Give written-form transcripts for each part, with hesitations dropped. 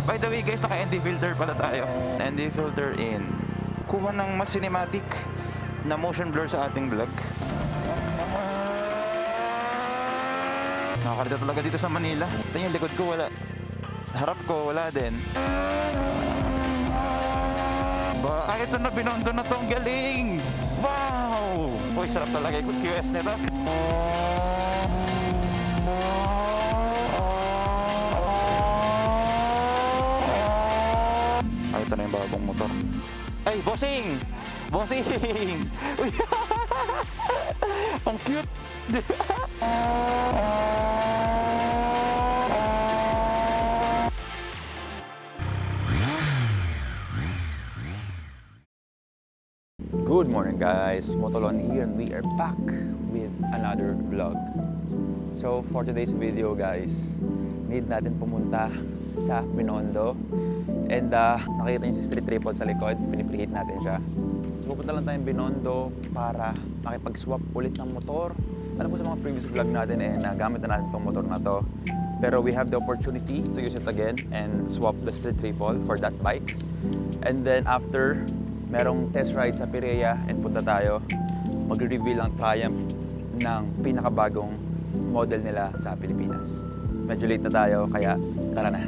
By the way guys, naka-ND filter pala tayo. ND filter in. Kuha ng mas cinematic na motion blur sa ating vlog. Nakakalita talaga dito sa Manila. Ito yung likod ko, wala. Harap ko, wala din. Ito na, binondo na tong galing! Wow! Uy, sarap talaga yung QS nito. Ito na yung bagong motor. Ay, bossing! Bossing! Uy! Ang cute! Good morning guys, Motolon here and we are back with another vlog. So for today's video guys, need natin pumunta sa Binondo. And nakita niyo si Street Triple sa likod, pinipreheat natin siya. So pupunta lang tayong Binondo para makipag-swap ulit ng motor. Alam ko sa mga previous vlog natin nagamit na natin itong motor na to. Pero we have the opportunity to use it again and swap the Street Triple for that bike. And then after, merong test ride sa Pirea and punta tayo, magre-reveal ang Triumph ng pinakabagong model nila sa Pilipinas. Medyo late na tayo, kaya tara na.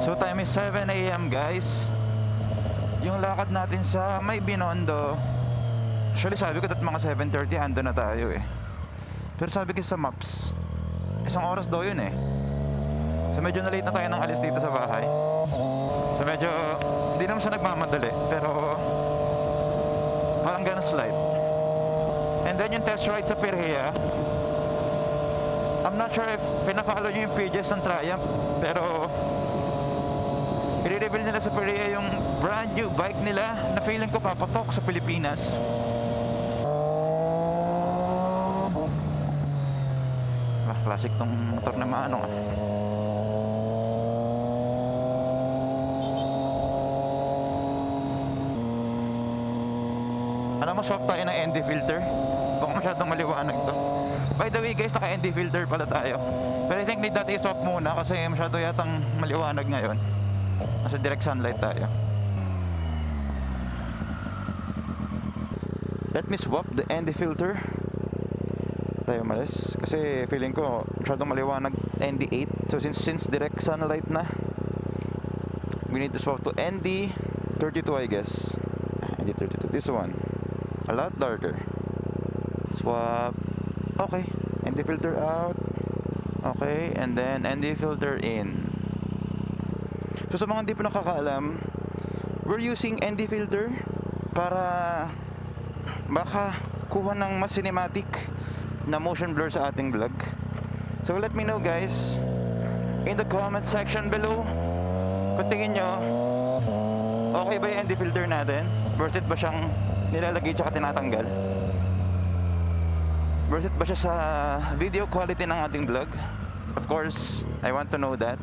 So time is 7 AM guys. Yung lakad natin sa may Binondo, actually sabi ko that mga 7:30 ando na tayo eh. Pero sabi ko sa maps, isang oras daw yun eh. So medyo na late na tayo ng alis dito sa bahay. So medyo hindi naman siya nagmamadali, pero parang ganun slight. And then yung test ride sa Pirhea, I'm not sure if pina-follow nyo yung pages ng Triumph, pero i-reveal nila sa Pirhea yung brand new bike nila na feeling ko papatok sa Pilipinas. Classic tong motor na maano. Alam mo, swap tayo ng ND filter. Baka masyadong maliwanag to. By the way guys, naka ND filter pala tayo. Pero I think need natin i-swap muna kasi masyado yatang maliwanag ngayon. Nasa direct sunlight tayo. Let me swap the ND filter. Tayo malis kasi feeling ko masyadong maliwanag ND8. So since direct sunlight na, we need to swap to ND32 I guess. ND32, this one a lot darker. Swap. Okay, ND filter out. Okay, and then ND filter in. So sa mga hindi pa nakakaalam, we're using ND filter para baka kuha ng mas cinematic na motion blur sa ating vlog. So let me know guys in the comment section below kung tingin nyo okay ba yung ND filter natin, worth it ba siyang nilalagay tsaka tinatanggal, worth it ba siya sa video quality ng ating vlog. Of course I want to know that.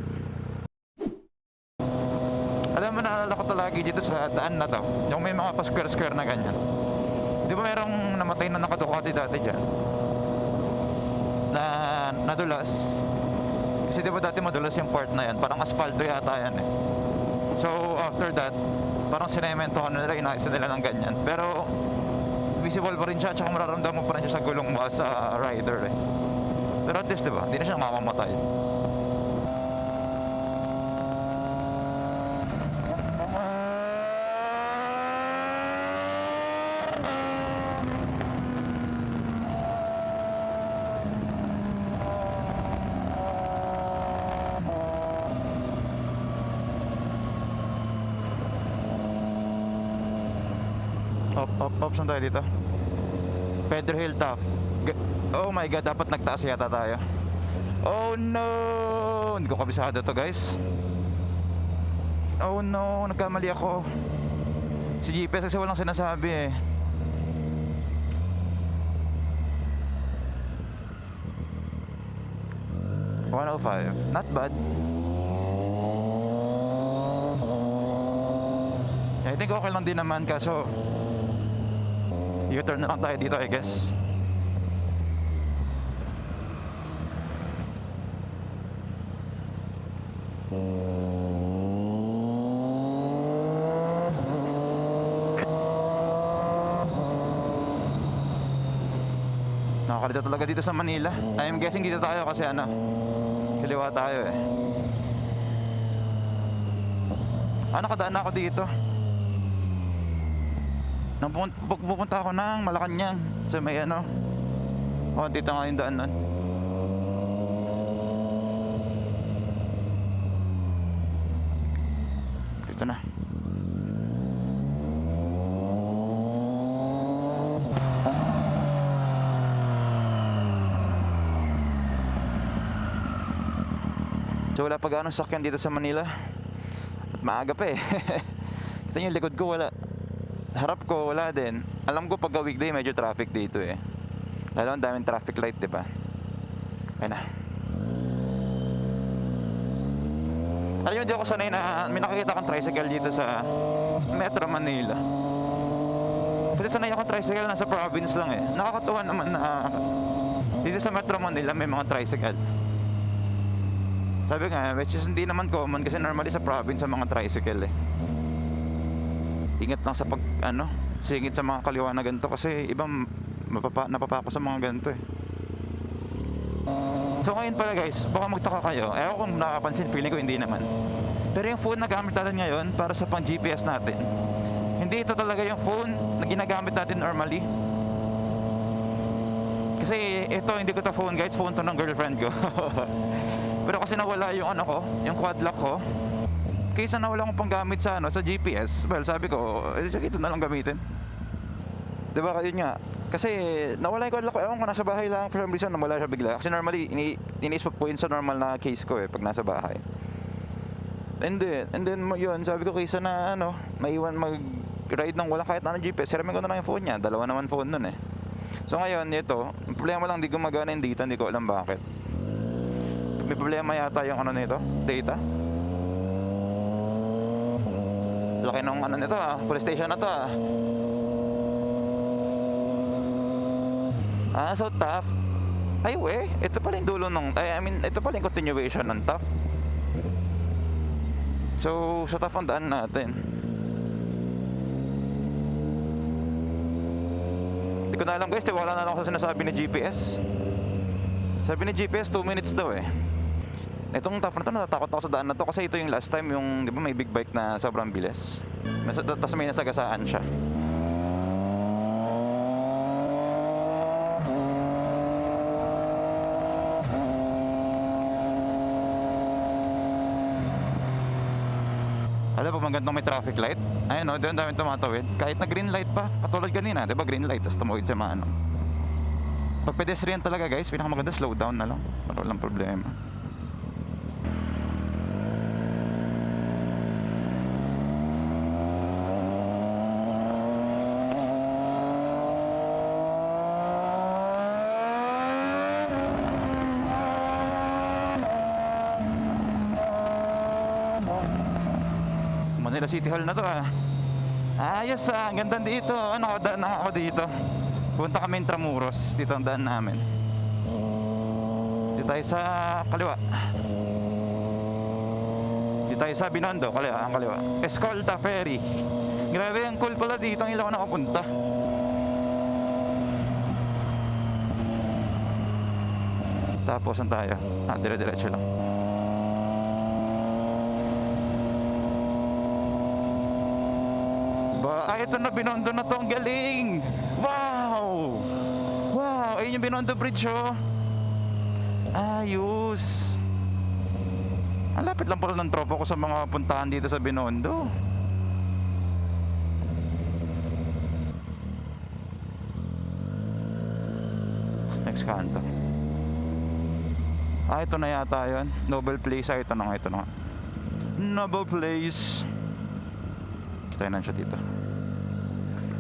Alam mo, naalala ko lagi dito sa daan na to, yung may mga pa-square-square na ganyan. Di ba merong namatay na naka-Ducati dati dyan na nadulas? Kasi di ba dati madulas yung part na yan, parang asfalto yata yan eh. So after that, parang sinementohan nila, inayos nila ng ganyan. Pero visible pa rin siya, tsaka mararamdaman mo pa rin siya sa gulong mo sa rider eh. Pero at least di ba, hindi na siya mamamatay. Up, saan tayo dito? Pedro Hill Taft. Oh my god, dapat nagtaas yata tayo. Oh no! Hindi ko kabisado to guys. Oh no, nagkamali ako. Si GPS kasi walang sinasabi eh. $105, not bad. I think okay lang din naman, kaso U-turn na lang tayo dito, I guess. Nakakalito talaga dito sa Manila. I'm guessing dito tayo kasi ano, kaliwa tayo eh. Nakadaan na ako dito. Nang pupunta ako ng Malacanang sa may ano. Dito nga yung daan nun. Dito na. So wala pa gaano sakyan dito sa Manila. At maaga pa eh. Ito yung likod ko, wala. Harap ko, wala din. Alam ko pagka weekday medyo traffic dito eh. Lalo ang daming traffic light, diba? Ayun na. Alam nyo, di ako sanay na may nakikita akong tricycle dito sa Metro Manila. Kasi sanay akong tricycle nasa province lang eh. Nakakatuwa naman na dito sa Metro Manila may mga tricycle. Sabi nga, which is hindi naman common kasi normally sa province sa mga tricycle eh. Ingat lang sa singit sa mga kaliwa na ganito kasi ibang napapako sa mga ganito eh. So ngayon pala guys, baka magtaka kayo. Ako kung nakapansin, feeling ko hindi naman. Pero yung phone na gamit natin ngayon para sa pang GPS natin, hindi ito talaga yung phone na ginagamit natin normally. Kasi ito, hindi ko to phone guys, phone to ng girlfriend ko. Pero kasi nawala yung yung quad lock ko. Kaysa nawala akong panggamit sa sa GPS, well, sabi ko, sige, ito na lang gamitin. 'Di ba, kayo nga. Kasi nawala yung quad lock ko. Ewan ko, nasa bahay lang for some reason, nawala siya bigla. Kasi normally, iniisip ko yun sa normal na case ko pag nasa bahay. And then yun, sabi ko, kaysa na maiwan mag-ride ng walang kahit anong GPS, siramin ko na lang yung phone niya. Dalawa naman phone nun eh. So ngayon, ito, problema lang, di gumagana yung data, hindi ko alam bakit. May problema yata yung nito, data. Laki nung nito police station na to so Taft. Ay ito pala yung dulo ito pala yung continuation ng Taft. So sa Taft ang daan natin. Hindi ko na alam guys, tiwala na lang ako sa sinasabi ni GPS. Sabi ni GPS 2 minutes daw eh. Itong Taft na to, natatakot ako sa daan na to kasi ito yung last time yung, di ba, may big bike na sobrang bilis. Tapos may nasagasaan siya. Alam po, magandang may traffic light. Ayun doon dami tumatawid. Kahit na green light pa, katulad kanina, di ba, green light, tapos tumawid sa mga Pag pedestrian talaga guys, pinakamaganda slow down na lang. Walang problema. Manila City Hall na to Ayos ang ganda dito. Daan na ako dito. Punta kami Intramuros. Dito ang daan namin. Dito tayo sa kaliwa. Dito tayo sa Binondo. Ang kaliwa. Escolta Ferry. Grabe, ang cool pala dito. Ang ilaw nakapunta. Tapos saan tayo? Dire-diretso lang. Ito na, Binondo na to. Ang galing. Wow. Ayun yung Binondo Bridge Ayos. Ang lapit lang pala ng tropa ko sa mga puntahan dito sa Binondo. Next kanto. Ito na yata yun. Noble Place. Ito na nga. Noble Place. Kita na siya dito.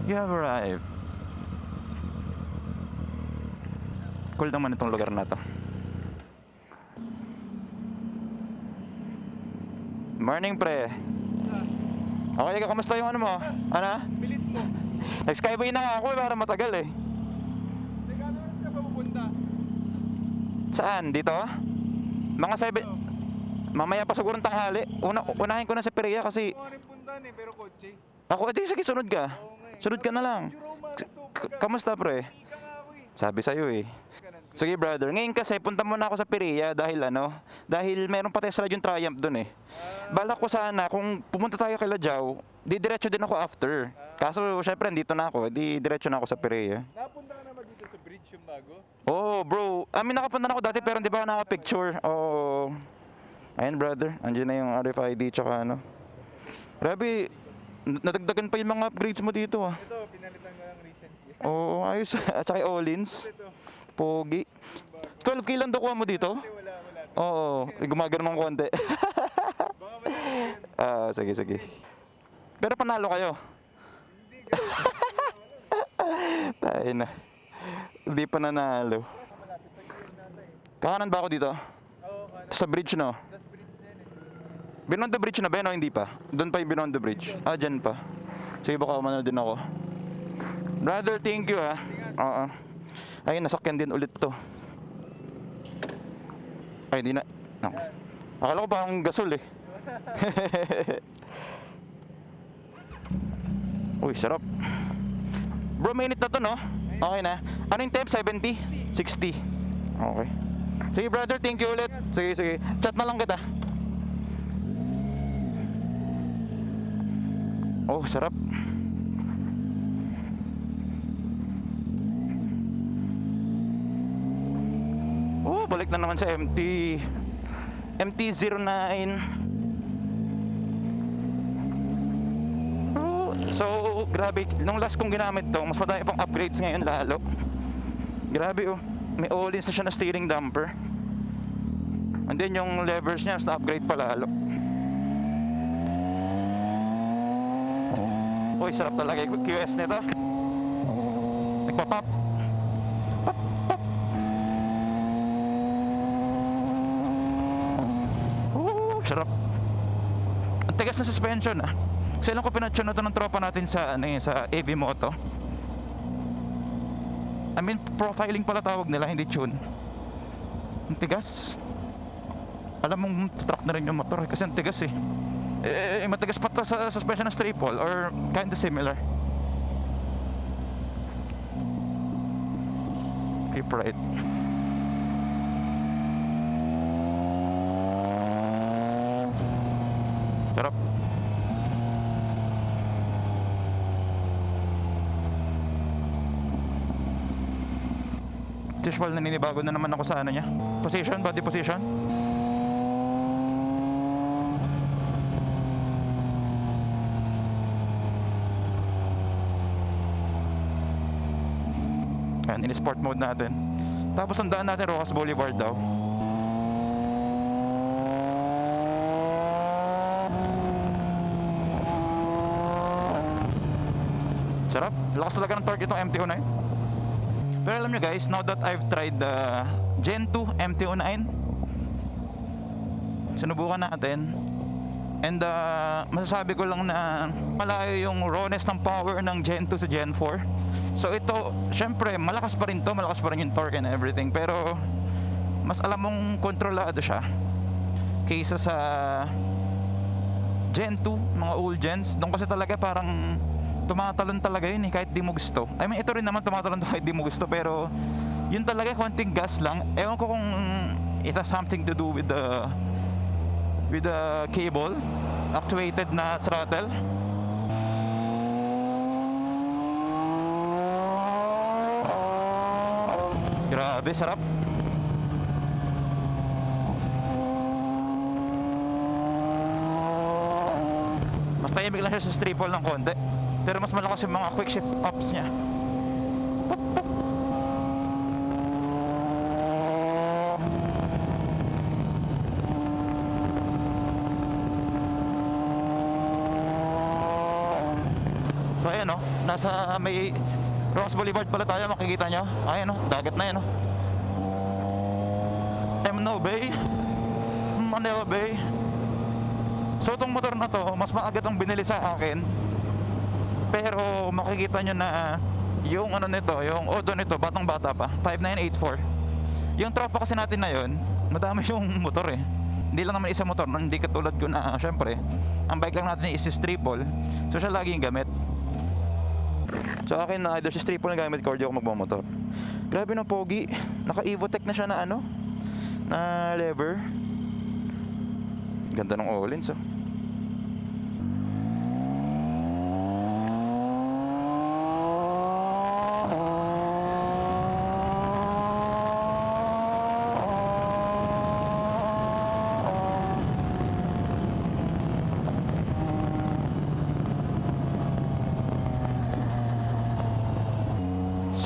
You have arrived. Cool naman itong lugar na to. Morning pre. Okay, kamusta yung ano mo? Ano? Bilis mo. Nag-skyway na nga ako para matagal eh. Teka, ano oras ka ba pupunta? Saan? Dito? Mga 7... Mamaya pa siguro ng tanghali. Unahin ko na sa Perea kasi... Ako rin puntahan eh, pero kotse. Ako, edi sige, sunod ka. Oo nga eh. Sunod ka na lang. Kamusta pre? Ika nga ako eh. Sabi sa'yo eh. Sige brother, ngayon kasi punta muna ako sa Perea dahil dahil meron pa test ride yung Triumph dun eh. Balak ko sana kung pumunta tayo kay Lajao, diretso din ako after. Kaso syempre andito na ako, diretso na ako sa Perea. Napunta ka naman dito sa bridge yung bago? Oh bro, nakapunta na ako dati pero hindi pa ako nakapicture. Oh. Ayun brother, andyan na yung RFID tsaka ano. Grabe, nadagdagan pa yung mga upgrades mo dito ah. Ito, pinalitan ko lang recently. Oo, ayos. At saka Olins. Ito, Pogi. 12K lang daw kuha mo dito? wala. Oo, gumagano ng konti. Baka wala yun. Sige. Pero panalo kayo. Hindi ka. Tayo na. Hindi pa nanalo. Malapit pa yun nata eh. Kakanan ba ako dito? Oo, kanan. Sa bridge no? Tas bridge na yan eh. Beyond the bridge na ba? No, hindi pa. Doon pa yung beyond the bridge. Dyan pa. Sige, baka umano din ako. Brother, thank you ha. Oo. Ayun, nasakyan din ulit to. Ay, di na. No. Akala ko parang gasol eh. Uy, sarap. Bro, mainit na to, no? Okay na. Ano yung temp? 70? 60? Okay. Sige, brother. Thank you ulit. Sige. Chat na lang kita. Oh, sarap. Oh, balik na naman sa MT-09. So, grabe. Nung last kong ginamit to, mas madami pang upgrades ngayon lalo. Grabe oh. May Olins na siya na steering damper. And then yung levers niya, mas na-upgrade pa lalo. Uy, sarap talaga yung QS nito. Nagpa-pop. Sarap. Ang tigas na suspension ah. Kasi alam ko pinatune na to ng tropa natin sa sa AV Moto. I mean, profiling pala tawag nila, hindi tune. Ang tigas. Alam mong truck na rin yung motor kasi ang tigas eh. Matigas pa to sa suspension ng triple or kinda similar. Keep right. Sarap. Usual na ninibago na naman ako sa ano niya. Position, body position. Ayan, in-sport mode natin. Tapos ang daan natin, Rojas Boulevard daw. Sarap. Lakas talaga ng torque itong MT-09. Pero alam nyo guys, now that I've tried the Gen 2 MT-09, sinubukan natin. And masasabi ko lang na malayo yung rawness ng power ng Gen 2 sa Gen 4. So ito, syempre, malakas pa rin to, malakas pa rin yung torque and everything. Pero mas alam mong kontrolado siya kaysa sa Gen 2, mga old gens. Doon kasi talaga parang tumatalon talaga yun eh, kahit di mo gusto. I mean, ito rin naman tumatalon to kahit di mo gusto, pero yun talaga konting gas lang. Ewan ko kung it has something to do with the cable, actuated na throttle. Grabe, sarap. Mas tahimik lang siya sa triple ng konti, pero mas malakas yung mga quick shift ups niya. So ayan o, nasa may Ross Boulevard pala tayo, makikita nyo. Ayan o, dagat na yan o. Manila Bay, So itong motor na to, mas maaga tong binili sa akin. Pero makikita nyo na yung ano nito, yung odo nito, batang bata pa, 5984. Yung tropa kasi natin na yun, madami yung motor eh. Hindi lang naman isang motor, hindi katulad ko na syempre ang bike lang natin is triple. So siya lagi yung gamit. So akin na either si triple na gamit ko or di ako magmamotor. Grabe na pogi. Naka Evotech na siya na ano, na lever. Ganda ng Olins oh.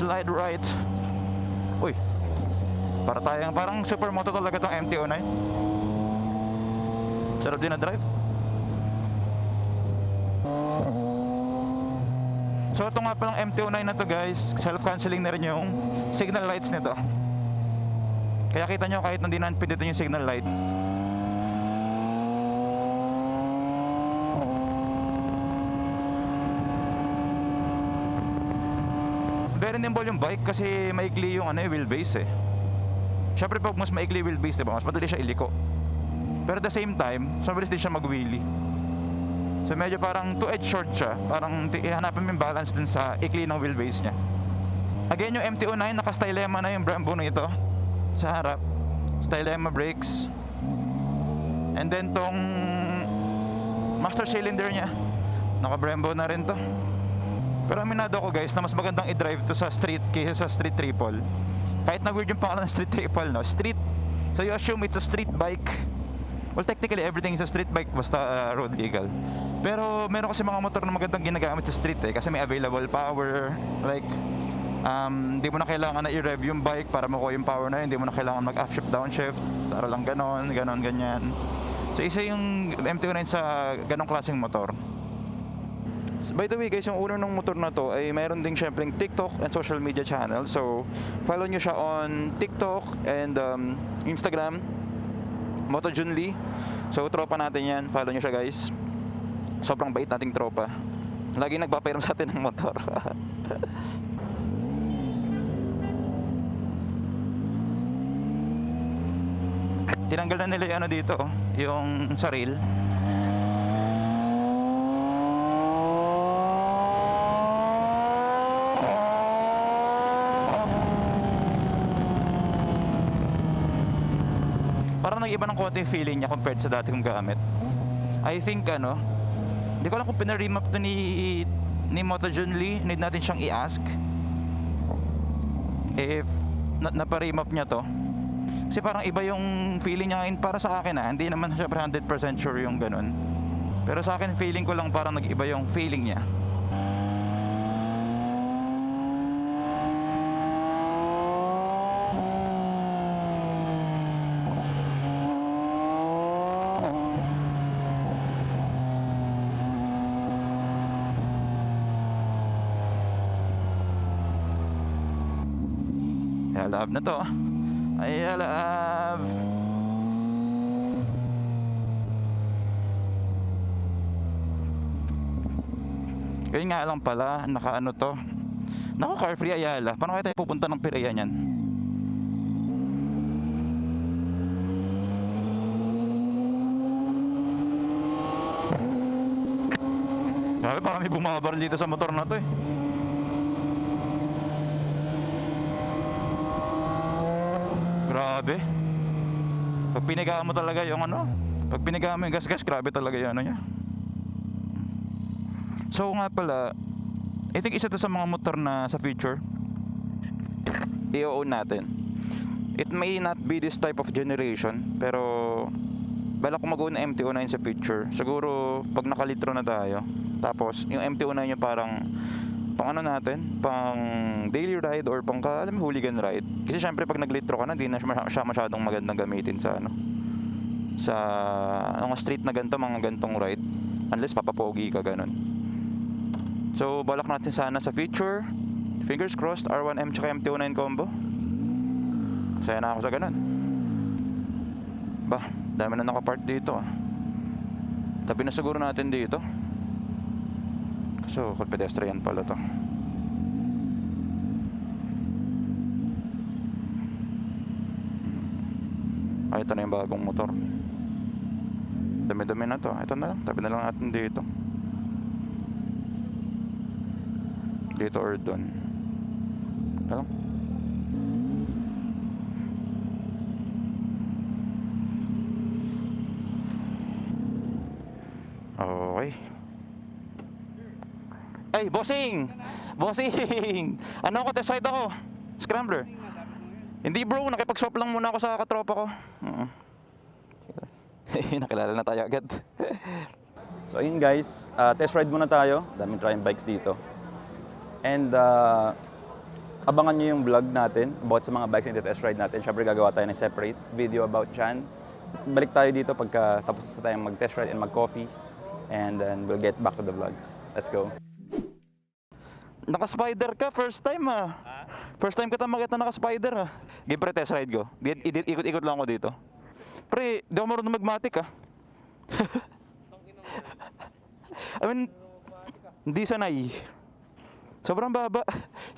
Slide right. Uy. Parang supermoto talaga tong MT-09. Sarap din na drive. So ito nga palang MT-09 na to guys, self-canceling na rin yung signal lights nito. Kaya kita nyo kahit hindi na pindutin yung signal lights, very nimble yung bike kasi maikli yung ano, wheelbase eh. Syempre pag mas maikli wheelbase, diba, mas madali siya iliko. Pero at the same time, mas mabilis din siya mag-wheelie. So medyo parang two-edge short siya. Parang ihanapin mo yung balance din sa ikli ng wheelbase niya. Again, yung MT-09, naka-stylema na yung Brembo na ito sa harap. Stylema brakes. And then tong master cylinder niya, naka-Brembo na rin to. Pero aminado ako guys na mas magandang i-drive to sa street kaysa sa street triple. Kahit na weird yung pangalan ng street triple, no? Street. So you assume it's a street bike. Well, technically everything is a street bike basta road legal. Pero meron kasi mga motor na magandang ginagamit sa street eh, kasi may available power. Like hindi mo na kailangan na i-rev yung bike para makuha yung power na yun. Hindi mo na kailangan mag-upshift, downshift. Para lang ganon, ganyan. So isa yung MT-09 sa ganong klaseng motor. By the way guys, yung owner ng motor na to ay mayroon ding syempre TikTok and social media channel. So follow nyo siya on TikTok and Instagram, Moto Junli. So tropa natin yan, follow nyo siya guys. Sobrang bait nating tropa. Lagi nagpapairam sa atin ng motor. Tinanggal na nila yung ano dito, yung sa rail. Parang nag-iba ng konti yung feeling niya compared sa dati kong gamit. I think ano, hindi ko alam kung pina-remap to ni Moto Junli. Need natin siyang i-ask if napa-remap niya to. Kasi parang iba yung feeling niya ngayon para sa akin Hindi naman syempre 100% sure yung ganun. Pero sa akin feeling ko lang parang nag-iba yung feeling niya. I love na to. I love. Kaya nga lang pala, naka ano to. Naku, car free Ayala. Paano kaya tayo pupunta ng Piraya niyan? Grabe, parang may bumabaril dito sa motor na to eh. Grabe. Pag pinigaan mo talaga yung ano, pag pinigaan mo yung gas-gas, grabe talaga yung ano niya. So nga pala, I think isa to sa mga motor na sa future i-own natin. It may not be this type of generation, pero balak ko mag-own ng MT-09 sa future. Siguro pag nakalitro na tayo, tapos yung MT-09 yung parang pang ano natin, pang daily ride or pang alam mo, hooligan ride. Kasi syempre pag naglitro ka na, hindi na siya masyadong magandang gamitin sa ano, sa mga street na ganito, mga gantong ride, unless papapogi ka ganun. So balak natin sana sa future, fingers crossed, R1M tsaka MT-09 combo. Saya na ako sa ganun. Bah, dami na nakapark dito Tabi na siguro natin dito. So, kung pedestrian pala to. Ay, ito na yung bagong motor. Dami-dami na to. Ito na lang. Tabi na lang natin dito. Dito or doon. Ano? Okay. Ay, bossing! Bossing! Ano ako, test ride ako. Scrambler. Hindi bro, nakipag-swap lang muna ako sa katropa ko. Nakilala na tayo agad. So ayun guys, test ride muna tayo. Daming Triumph bikes dito. And abangan nyo yung vlog natin about sa mga bikes na test ride natin. Siyempre gagawa tayo ng separate video about dyan. Balik tayo dito pagka tapos na tayong mag-test ride and mag-coffee. And then we'll get back to the vlog. Let's go. Naka-spider ka, first time ah. First time kita makita naka-spider ah. Game pre, test ride ko. Ikot-ikot lang ako dito. Pre, di ako marunong mag-matic ah. I mean, hindi sanay. Sobrang baba.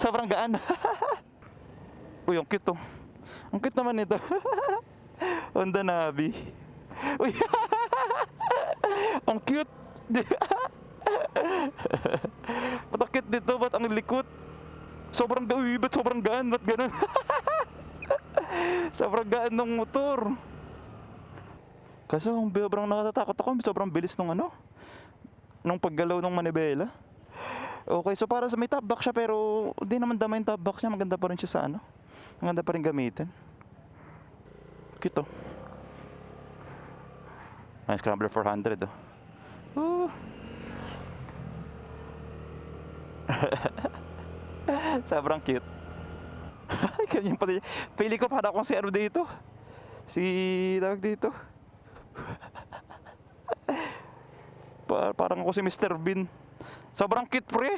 Sobrang gaan. Uy, ang cute to. Ang cute naman ito. Honda Navi. Uy. Ang cute. Ba't ang cute dito? Ba't ang likot? Sobrang gawi. Ba't sobrang gaan? Ba't ganun? Sobrang gaan ng motor. Kaso sobrang nakatatakot ako. Sobrang bilis nung ano, nung paggalaw ng manibela. Okay, so para sa may top box siya pero hindi naman dama yung top box niya. Maganda pa rin siya sa ano. Maganda pa rin gamitin. Cute oh. Ay, Scrambler 400 oh. Sobrang cute. Ganyan pati. Pili ko para akong si ano dito. Si tawag dito. Parang ako si Mr. Bean. Sobrang cute pre.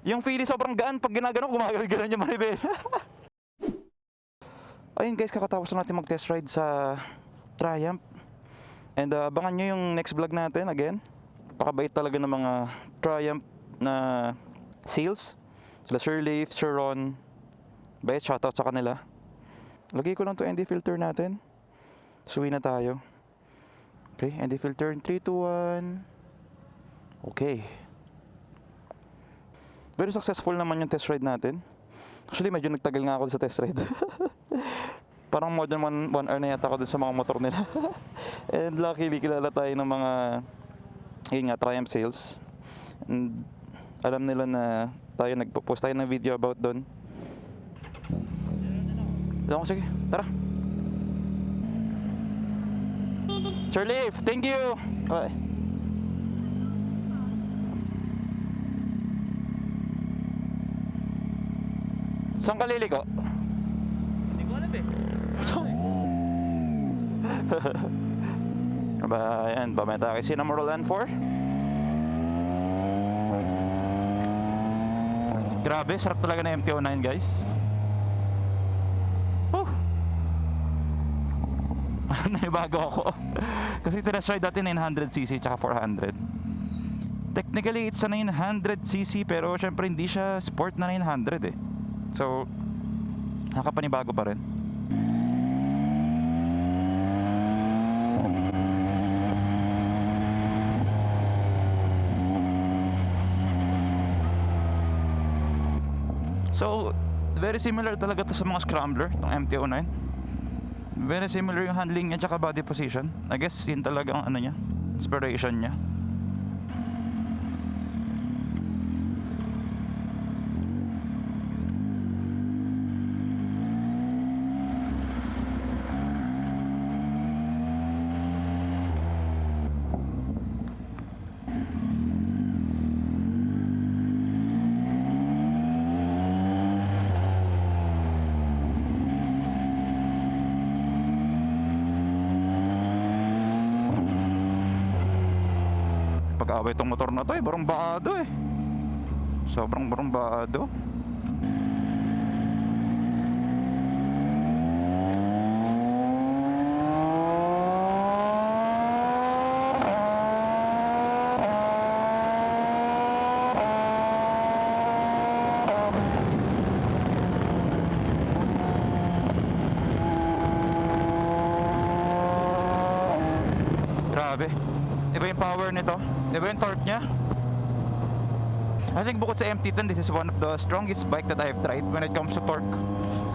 Yung feeling sobrang gaan pag ginagano, gumagano yung manibela. Ayun guys, kakatapos na natin mag-test ride sa Triumph. And abangan nyo yung next vlog natin again. Pakabait talaga ng mga Triumph na sales. Sila Sir Leif, Sir Ron. Bait, shoutout sa kanila. Lagay ko lang to ND filter natin. Suwi na tayo. Okay, ND filter in 3, 2, 1. Okay. Very successful naman yung test ride natin. Actually, medyo nagtagal nga ako sa test ride. Parang more than 1 hour na yata ako dun sa mga motor nila. And luckily, kilala tayo ng mga yun nga, Triumph sales. And alam nila na tayo nagpo-post tayo ng video about doon. Sige, tara. Sir Leif, thank you. Bye. Saan ka liliko? Hindi ko alam eh. Ayan, bameta kay Cinnamoroll N4. Grabe, sarap talaga na MT-09 guys. Naibago ako. Kasi tinest ride dati 900cc tsaka 400. Technically it's a 900cc pero syempre hindi siya sport na 900 eh. So nakapanibago pa rin. So very similar talaga to sa mga scrambler, ng MT-09. Very similar yung handling niya tsaka body position. I guess yun talaga ang ano niya, inspiration niya. Pag-away tong motor na to eh, barumbado eh. Sobrang barumbado. grabe. Iba yung power nito. Iba yung torque niya. I think bukod sa MT-10, this is one of the strongest bike that I've tried when it comes to torque.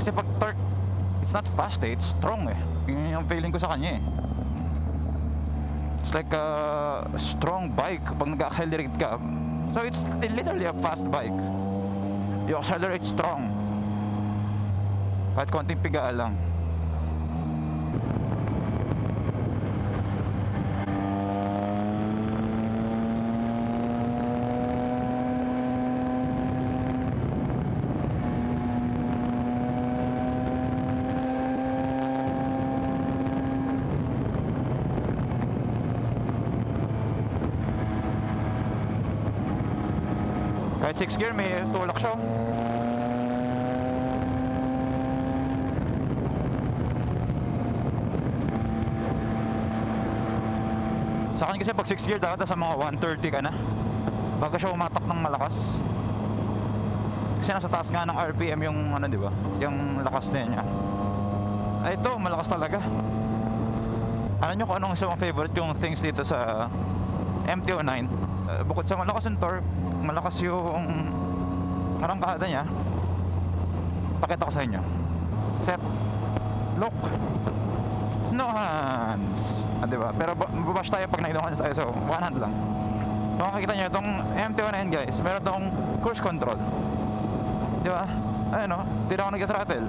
Kasi pag torque, it's not fast eh, it's strong eh. Yun yung feeling ko sa kanya eh. It's like a strong bike pag nag-accelerate ka. So it's literally a fast bike. You accelerate strong. Kahit konting piga lang. Kahit 6 gear may tulak siya. Sa akin kasi pag 6 gear dapat sa mga 130 ka na bago siya umatak ng malakas. Kasi nasa taas nga ng RPM yung ano, di ba? Yung lakas niya. Ay ito, malakas talaga. Alam nyo kung anong isa kong favorite yung things dito sa MT-09? Bukod sa malakas yung torque, malakas yung arangkada niya. Pakita ko sa inyo. Set. Look. No hands. Diba? Pero babash tayo pag no hands tayo. So, one hand lang. Kung makikita nyo, itong MT-09 guys, meron itong cruise control. Diba? Ayun o, di na ako nag-throttle.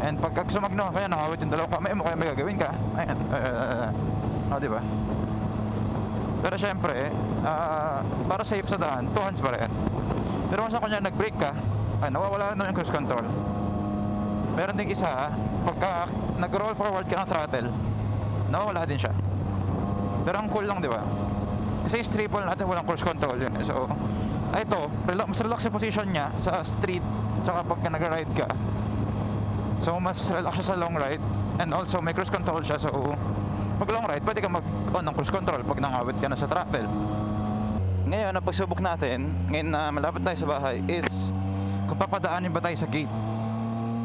And pagka sumagno, kaya nakawit yung dalawang kamay mo, kaya may gagawin ka. Ayan. Diba? Pero syempre, para safe sa daan, 2 hands pa rin. Pero kung sa kanya nag-brake ka, nawawala na yung cruise control. Meron din isa, pagka nag-roll forward ka ng throttle, nawawala din siya. Pero ang cool lang, di ba? Kasi yung triple natin, walang cruise control yun. So, ito, mas relax yung position niya sa street, tsaka pagka nag-ride ka. So, mas relax siya sa long ride. And also, may cruise control siya. So, pag long ride, pwede ka mag-on ng cruise control pag nangawit ka na sa throttle. Ngayon, ang pagsubok natin, ngayon na malapit tayo sa bahay, is kung papadaanin ba tayo sa gate.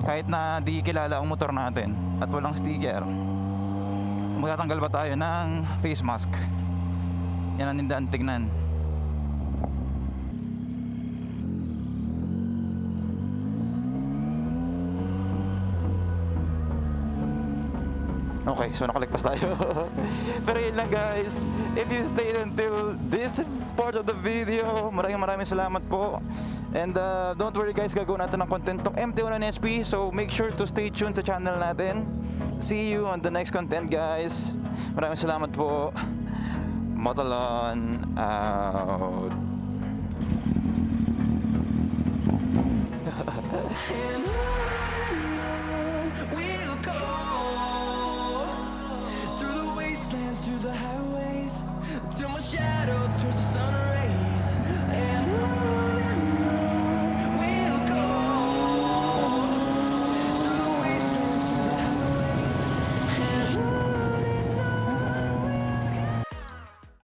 Kahit na di kilala ang motor natin at walang sticker, magtatanggal ba tayo ng face mask? Yan ang nindaan tignan. Okay, so nakaligpas tayo. Pero yun lang guys, if you stayed until this part of the video, maraming salamat po. And don't worry guys, gagawin natin ng content tong MT-09 SP. So make sure to stay tuned sa channel natin. See you on the next content guys. Maraming salamat po. Motalon out.